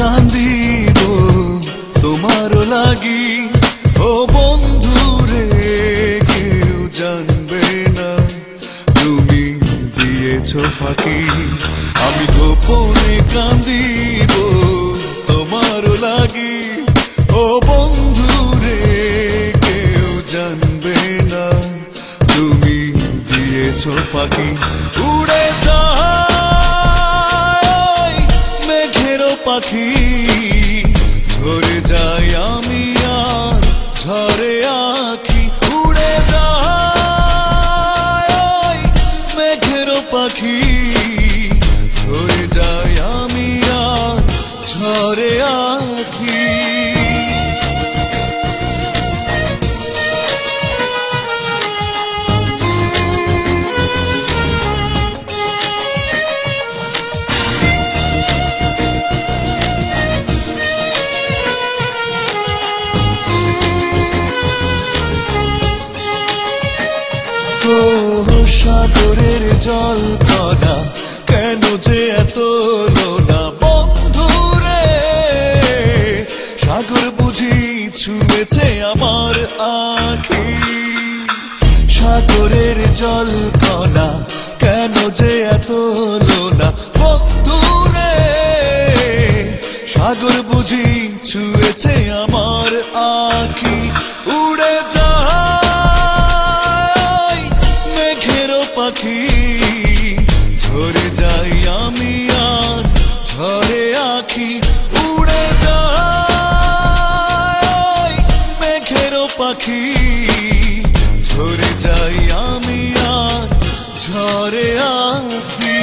কান্দিব তোমার লাগি ও বন্ধু রে কেউ জানবে না তুমি দিয়েছো ফাঁকি আমি গোপনে কান্দিব তোমার লাগি ও বন্ধু রে কেউ জানবে না তুমি দিয়েছো ফাঁকি উড়ে যায় মেঘেরও পাখি ঝরে যাই আমি আর ঝরে আঁখি উড়ে যায় মেঘেরও পাখি ঝরে যাই আমি আর ঝরে আঁখি সাগরের জল কণা কেন যে এত লোনা বন্ধু রে সাগর বুঝি ছুঁয়েছে আমার আঁখি সাগরের জল কণা কেন যে এত লোনা বন্ধু রে সাগর বুঝি ছুঁয়েছে আমার আঁখি উড়ে যায় মেঘেরও পাখি ঝরে যাই আমি আর ঝরে আঁখি উড়ে যায় মেঘেরও পাখি ঝরে যাই আমি আর ঝরে আঁখি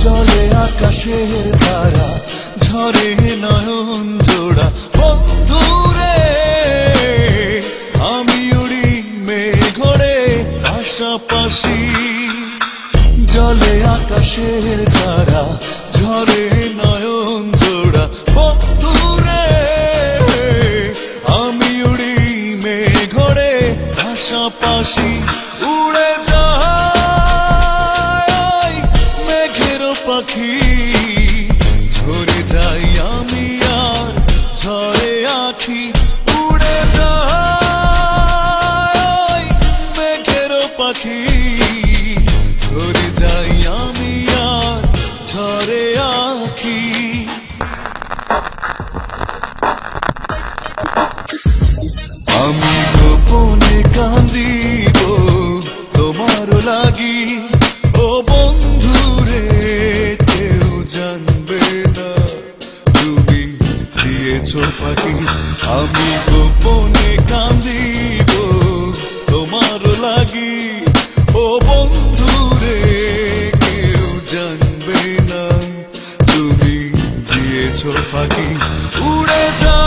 জলে আকাশের তারা ঝরে নয়ন জোড়া বন্ধু রে আমি উড়ি মেঘরে পাশাপাশি জলে আকাশের তারা ঝরে নয়ন জোড়া বন্ধু রে আমি উড়ি মেঘরে পাশাপাশি উড়ে যায় মেঘেরও পাখি ঝরে যাই আমি আর ঝরে আঁখি উড়ে যায় মেঘেরও পাখি ঝরে যাই আমি আর ঝরে আঁখি আমি গোপনে কান্দিব তোমার লাগি ও বন্ধু রে কেউ জানবে না তুমি দিয়েছো ফাঁকি আমি গোপনে কান্দিব তোমার লাগি ও বন্ধু রে কেউ জানবে না তুমি দিয়েছো ফাঁকি উড়ে যা